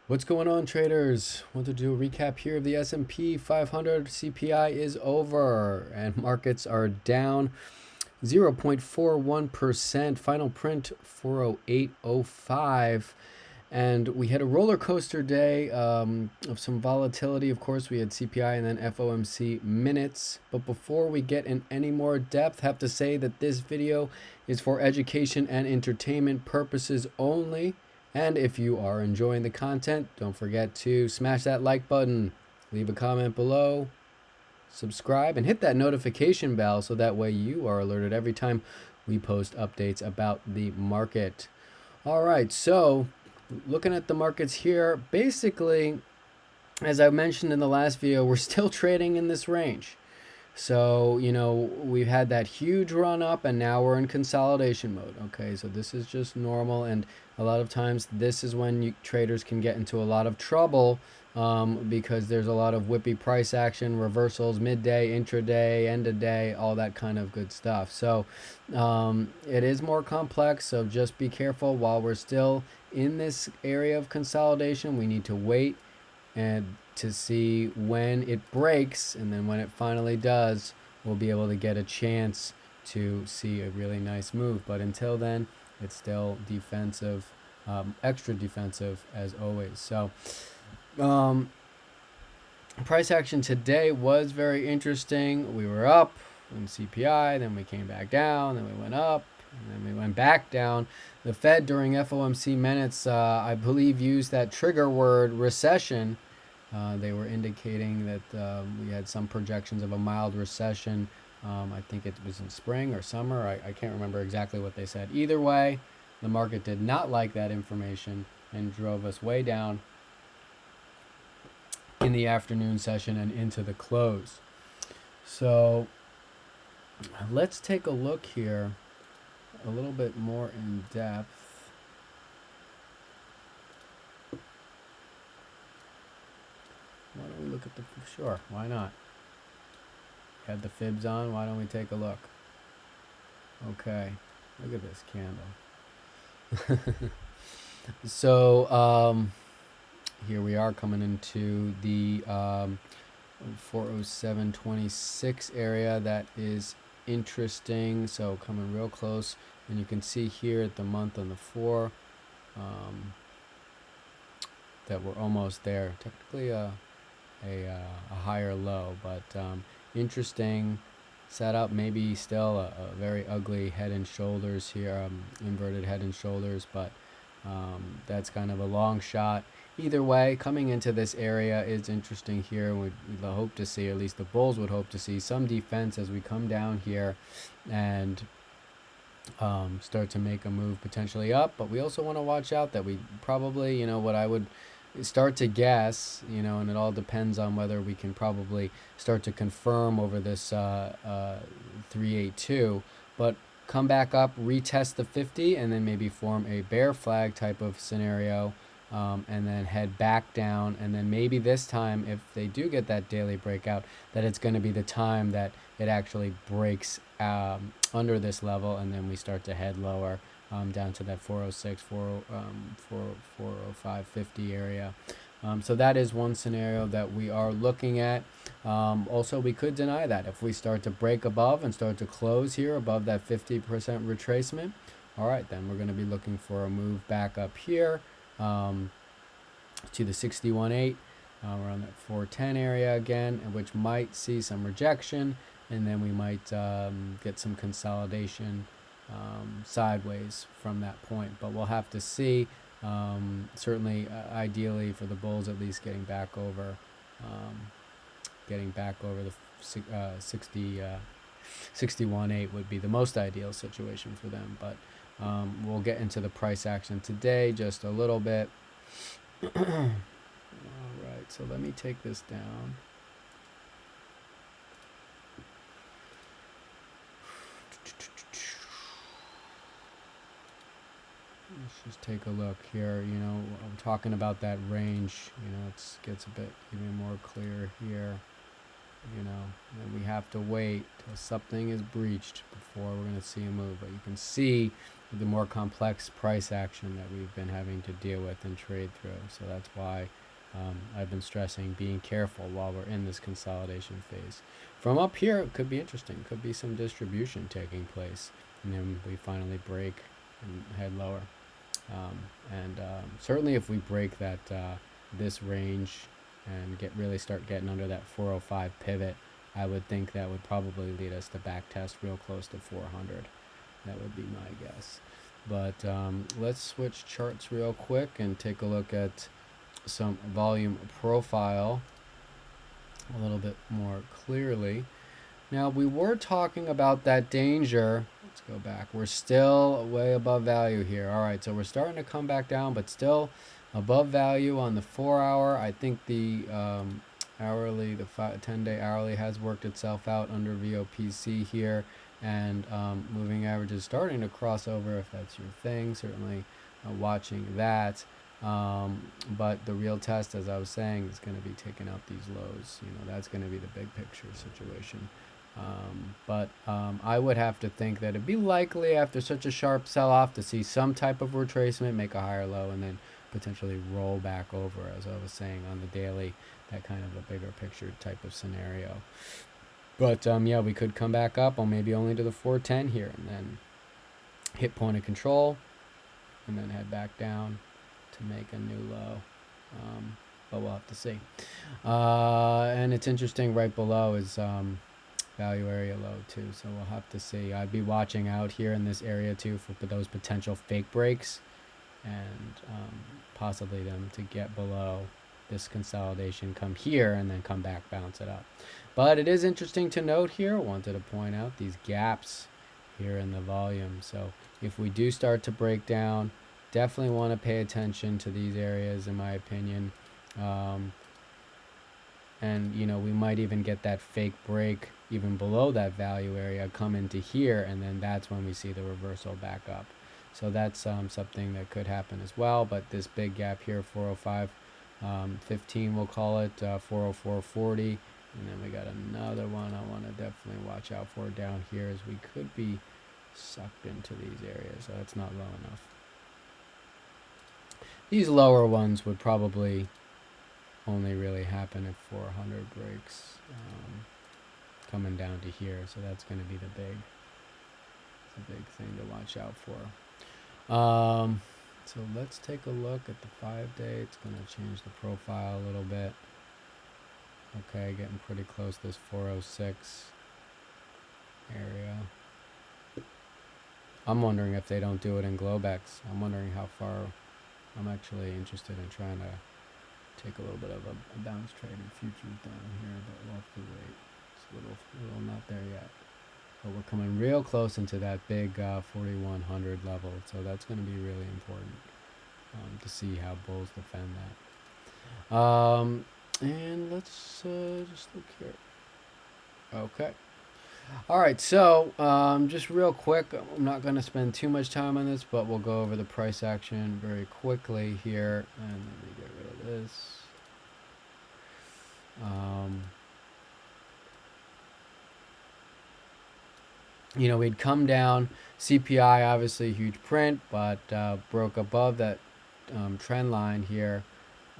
What's going on, traders? Want to do a recap here of the S&P 500. CPI is over and markets are down 0.41%. Final print 408.05. And we had a roller coaster day of some volatility. Of course, we had CPI and then FOMC minutes. But before we get in any more depth, have to say that this video is for education and entertainment purposes only. And if you are enjoying the content, don't forget to smash that like button, leave a comment below, subscribe, and hit that notification bell so that way you are alerted every time we post updates about the market. All right, so looking at the markets here, basically, as I mentioned in the last video, we're still trading in this range. So, we've had that huge run up and now we're in consolidation mode. Okay, so this is just normal, and a lot of times this is when traders can get into a lot of trouble because there's a lot of whippy price action, reversals, midday, intraday, end of day, all that kind of good stuff. So it is more complex, so just be careful while we're still in this area of consolidation. We need to wait and to see when it breaks, and then when it finally does, we'll be able to get a chance to see a really nice move. But until then, it's still defensive, extra defensive as always. So price action today was very interesting. We were up in CPI, then we came back down, then we went up, and then we went back down. The Fed during FOMC minutes, I believe, used that trigger word recession. They were indicating that we had some projections of a mild recession. I think it was in spring or summer. I can't remember exactly what they said. Either way, the market did not like that information and drove us way down in the afternoon session and into the close. So let's take a look here a little bit more in depth. Why don't we look at the, sure, why not? Had the fibs on, why don't we take a look? Okay, look at this candle. So here we are coming into the 407.26 area. That is interesting. So coming real close, and you can see here at the month on the 4 that we're almost there. Technically a higher low, but interesting setup. Maybe still a very ugly head and shoulders here, inverted head and shoulders, but that's kind of a long shot. Either way, coming into this area is interesting here. We'd hope to see, at least the bulls would hope to see, some defense as we come down here and start to make a move potentially up. But we also want to watch out that we probably, what I would start to guess, and it all depends on whether we can probably start to confirm over this 382, but come back up, retest the 50, and then maybe form a bear flag type of scenario, and then head back down. And then maybe this time, if they do get that daily breakout, that it's going to be the time that it actually breaks under this level, and then we start to head lower down to that 406, 405, 50 area. So that is one scenario that we are looking at. Also, we could deny that if we start to break above and start to close here above that 50% retracement. All right, then we're going to be looking for a move back up here to the 61.8 around that 410 area again, which might see some rejection, and then we might get some consolidation sideways from that point. But we'll have to see. Certainly, ideally for the bulls, at least getting back over the 61.8 would be the most ideal situation for them. But we'll get into the price action today just a little bit. All right, so let me take this down. Let's just take a look here. I'm talking about that range. It gets a bit even more clear here. And we have to wait till something is breached before we're going to see a move. But you can see the more complex price action that we've been having to deal with and trade through. So that's why I've been stressing being careful while we're in this consolidation phase. From up here, it could be interesting. Could be some distribution taking place, and then we finally break and head lower. Certainly, if we break that this range and really start getting under that 405 pivot, I would think that would probably lead us to back test real close to 400. That would be my guess. But let's switch charts real quick and take a look at some volume profile a little bit more clearly. Now, we were talking about that danger. Let's go back. We're still way above value here. All right, so we're starting to come back down, but still above value on the 4 hour. I think the hourly, the 10-day hourly has worked itself out under VOPC here, and moving average is starting to cross over if that's your thing. Certainly watching that. But the real test, as I was saying, is going to be taking out these lows. That's going to be the big picture situation. But I would have to think that it'd be likely after such a sharp sell-off to see some type of retracement, make a higher low, and then potentially roll back over, as I was saying on the daily, that kind of a bigger picture type of scenario. But yeah, we could come back up on maybe only to the 410 here, and then hit point of control, and then head back down to make a new low. But we'll have to see. And it's interesting, right below is value area low too, so we'll have to see. I'd be watching out here in this area too for those potential fake breaks, and possibly them to get below this consolidation, come here, and then come back, bounce it up. But it is interesting to note here, wanted to point out these gaps here in the volume. So if we do start to break down, definitely want to pay attention to these areas, in my opinion. And we might even get that fake break even below that value area, come into here, and then that's when we see the reversal back up. So that's something that could happen as well. But this big gap here, 405.15, we'll call it, 404.40, and then we got another one I want to definitely watch out for down here, as we could be sucked into these areas. So that's not low enough. These lower ones would probably only really happen if 400 breaks coming down to here. So that's going to be the big thing to watch out for. So let's take a look at the 5-day. It's going to change the profile a little bit. Okay, getting pretty close to this 406 area. I'm wondering if they don't do it in Globex. I'm wondering how far. I'm actually interested in trying to take a little bit of a bounce trade in futures down here, but we'll have to wait. It's a little not there yet. But we're coming real close into that big 4,100 level, so that's going to be really important to see how bulls defend that. And let's just look here. Okay. All right, so just real quick, I'm not going to spend too much time on this, but we'll go over the price action very quickly here, and let me get rid of this. We'd come down, CPI obviously huge print, but broke above that trend line here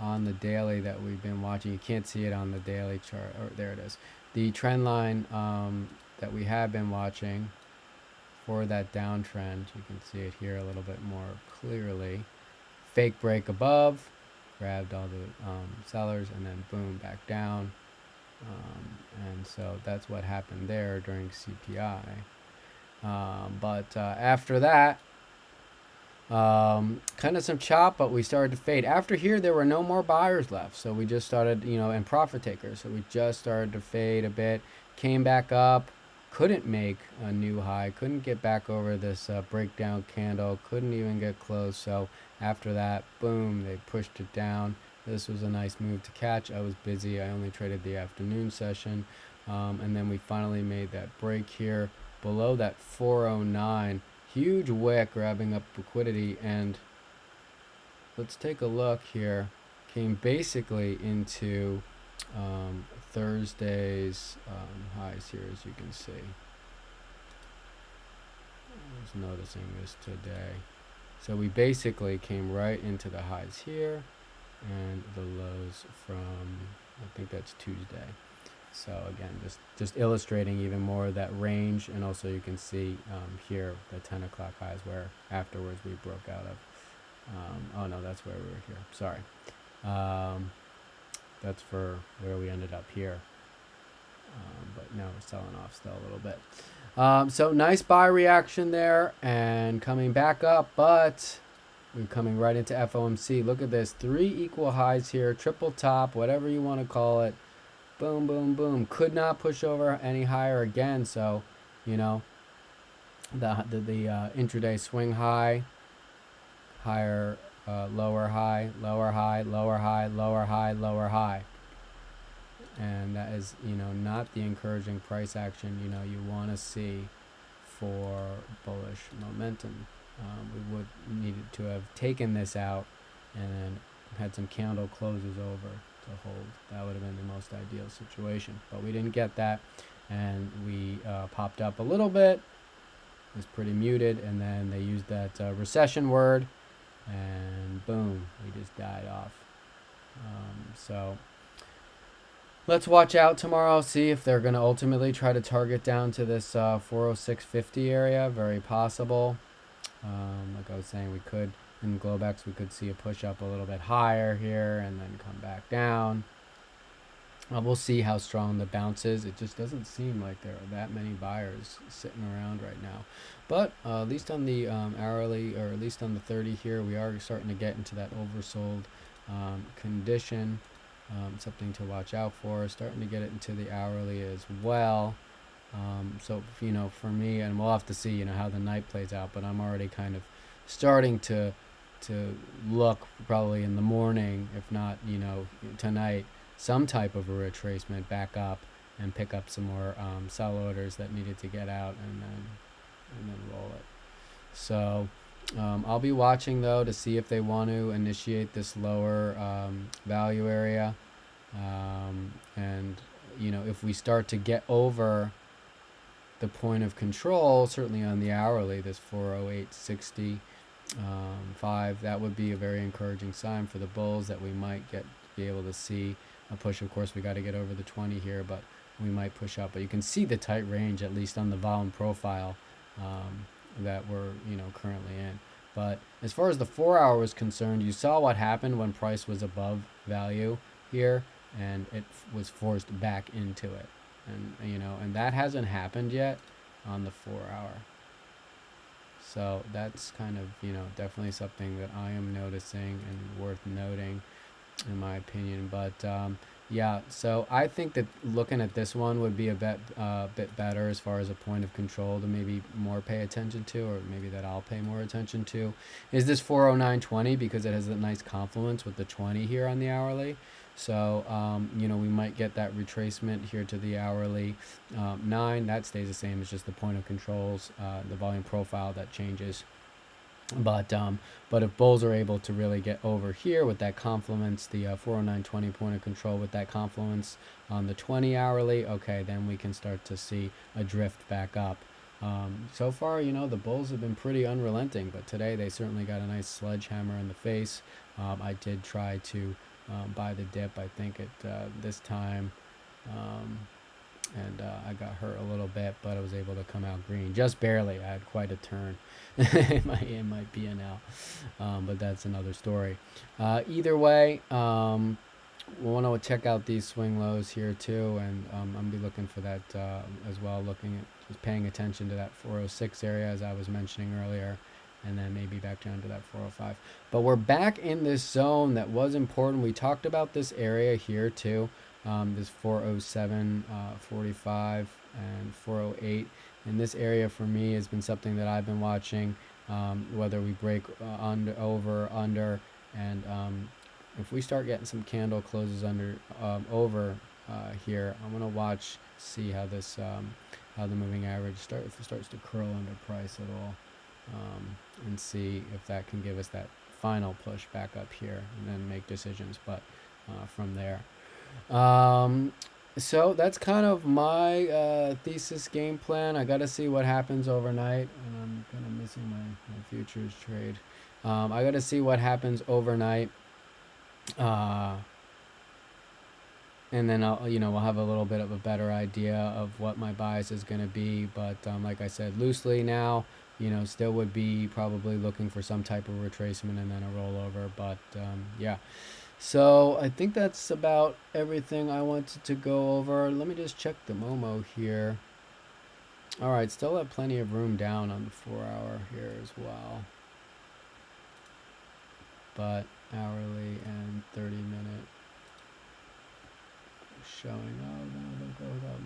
on the daily that we've been watching. You can't see it on the daily chart, or there it is. The trend line that we have been watching for that downtrend, you can see it here a little bit more clearly. Fake break above, grabbed all the sellers, and then boom, back down. And so that's what happened there during CPI. But after that, kind of some chop, but we started to fade. After here, there were no more buyers left, so we just started, and profit takers. So we just started to fade a bit, came back up, couldn't make a new high, couldn't get back over this breakdown candle, couldn't even get close. So after that, boom, they pushed it down. This was a nice move to catch. I was busy. I only traded the afternoon session. And then we finally made that break here below that 409. Huge wick grabbing up liquidity, and let's take a look here. Came basically into Thursday's highs here, as you can see. was noticing this today. So we basically came right into the highs here and the lows from, I think that's Tuesday. So again, just illustrating even more of that range, and also you can see here the 10 o'clock highs where afterwards we broke out of. Oh no, that's where we were here. Sorry. That's for where we ended up here. But now we're selling off still a little bit. So nice buy reaction there and coming back up, but we're coming right into FOMC. Look at this, 3 equal highs here, triple top, whatever you want to call it. Boom, boom, boom. Could not push over any higher again. So, you know, the intraday swing high, higher, lower high, lower high, lower high, lower high, lower high. And that is, you know, not the encouraging price action, you know, you want to see for bullish momentum. We would needed to have taken this out and then had some candle closes over to hold. That would have been the most ideal situation, but we didn't get that, and we popped up a little bit. It was pretty muted, and then they used that recession word, and boom, we just died off. So let's watch out tomorrow, see if they're going to ultimately try to target down to this 406.50 area. Very possible. Like I was saying, we could, in Globex, we could see a push up a little bit higher here and then come back down. We'll see how strong the bounce is. It just doesn't seem like there are that many buyers sitting around right now. But at least on the hourly, or at least on the 30 here, we are starting to get into that oversold condition. Something to watch out for. Starting to get it into the hourly as well. So, you know, for me, and we'll have to see, you know, how the night plays out, but I'm already kind of starting to look probably in the morning, if not, you know, tonight, some type of a retracement back up and pick up some more sell orders that needed to get out and then roll it. So I'll be watching though to see if they want to initiate this lower value area, and you know, if we start to get over the point of control, certainly on the hourly, this 408.60 5, that would be a very encouraging sign for the bulls that we might be able to see a push. Of course, we got to get over the 20 here, but we might push up. But you can see the tight range, at least on the volume profile, that we're, you know, currently in. But as far as the 4 hour is concerned, you saw what happened when price was above value here, and it was forced back into it. And, you know, and that hasn't happened yet on the 4 hour. So that's kind of, you know, definitely something that I am noticing and worth noting, in my opinion. But yeah, so I think that looking at this one would be a bit better as far as a point of control to maybe more pay attention to, or maybe that I'll pay more attention to, is this 409.20, because it has a nice confluence with the 20 here on the hourly. So, you know, we might get that retracement here to the hourly 9. That stays the same. It's just the point of controls, the volume profile that changes. But if bulls are able to really get over here with that confluence, the 409.20 point of control with that confluence on the 20 hourly, okay, then we can start to see a drift back up. So far, you know, the bulls have been pretty unrelenting, but today they certainly got a nice sledgehammer in the face. I did try to buy the dip, I think, at this time, and I got hurt a little bit, but I was able to come out green, just barely. I had quite a turn in my P&L, but that's another story. Either way, we want to check out these swing lows here too, and I'm gonna be looking for that as well, looking at just paying attention to that 406 area, as I was mentioning earlier, and then maybe back down to that 405. But we're back in this zone that was important. We talked about this area here too, this 407.45 and 408. And this area for me has been something that I've been watching, whether we break over, under, and if we start getting some candle closes over here, I'm gonna watch, see how this how the moving average if it starts to curl under price at all, and see if that can give us that final push back up here, and then make decisions. But from there, So that's kind of my thesis game plan. I got to see what happens overnight, and I'm kind of missing my futures trade. I got to see what happens overnight, uh, and then we'll have a little bit of a better idea of what my bias is going to be. But like I said, loosely now, still would be probably looking for some type of retracement and then a rollover. But yeah. So I think that's about everything I wanted to go over. Let me just check the Momo here. All right, still have plenty of room down on the 4-hour here as well. But hourly and 30-minute showing. Oh no, don't go without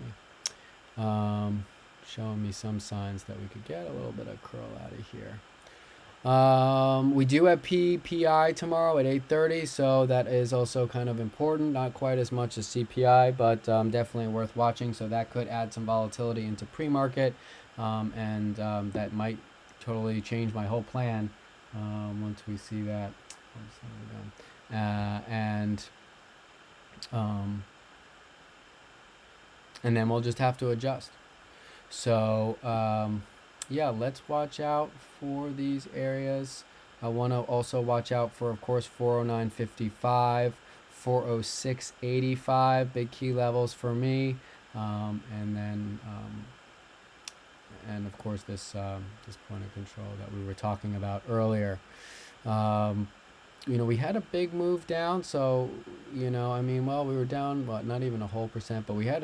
me. Showing me some signs that we could get a little bit of curl out of here. We do have PPI tomorrow at 8:30, so that is also kind of important. Not quite as much as CPI, but definitely worth watching. So that could add some volatility into pre-market, and that might totally change my whole plan once we see that. And then we'll just have to adjust. So yeah, let's watch out for these areas. I want to also watch out for, of course, 409.55, 406.85, big key levels for me, and then and of course this this point of control that we were talking about earlier. We had a big move down, so I mean, well, we were down not even a whole percent, but we had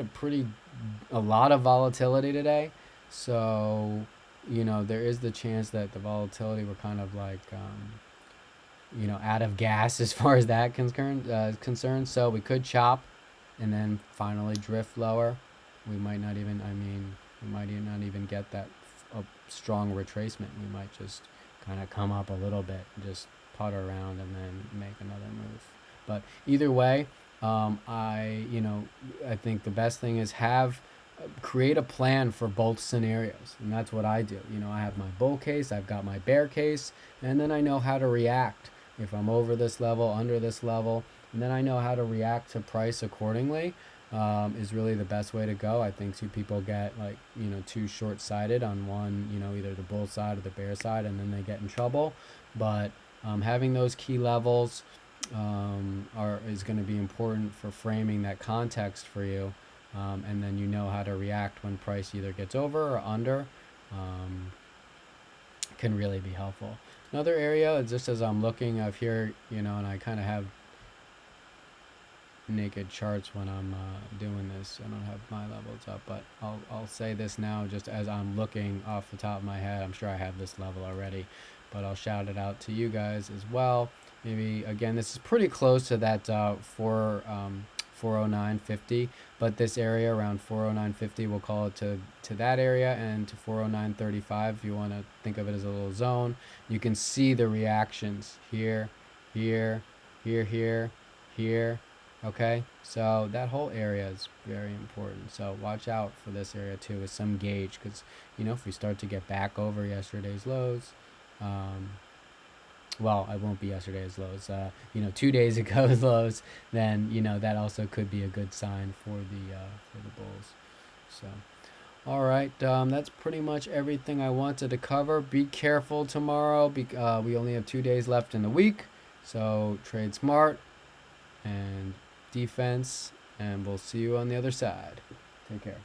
a lot of volatility today. So there is the chance that the volatility were kind of like out of gas as far as that concerned. So we could chop and then finally drift lower. We might not even get that strong retracement. We might just kind of come up a little bit and just putter around and then make another move. But either way, I think the best thing is create a plan for both scenarios, and that's what I do. I have my bull case, I've got my bear case, and then I know how to react if I'm over this level, under this level, and then I know how to react to price accordingly. Is really the best way to go. I think two people get too short-sighted on one, either the bull side or the bear side, and then they get in trouble. But having those key levels is going to be important for framing that context for you, and then how to react when price either gets over or under. Can really be helpful. Another area, just as I'm looking up here, and I kind of have naked charts when I'm doing this. I don't have my levels up, but I'll say this now just as I'm looking off the top of my head. I'm sure I have this level already, but I'll shout it out to you guys as well. Maybe again, this is pretty close to that 409.50, but this area around 409.50, we'll call it to that area, and to 409.35 if you want to think of it as a little zone. You can see the reactions here, here, here, here, here. Okay, so that whole area is very important. So watch out for this area too with some gauge, because if we start to get back over yesterday's lows, well, it won't be yesterday's lows, 2 days ago's lows, then that also could be a good sign for the bulls. So all right, that's pretty much everything I wanted to cover. Be careful tomorrow. We only have 2 days left in the week, so trade smart and defense, and we'll see you on the other side. Take care.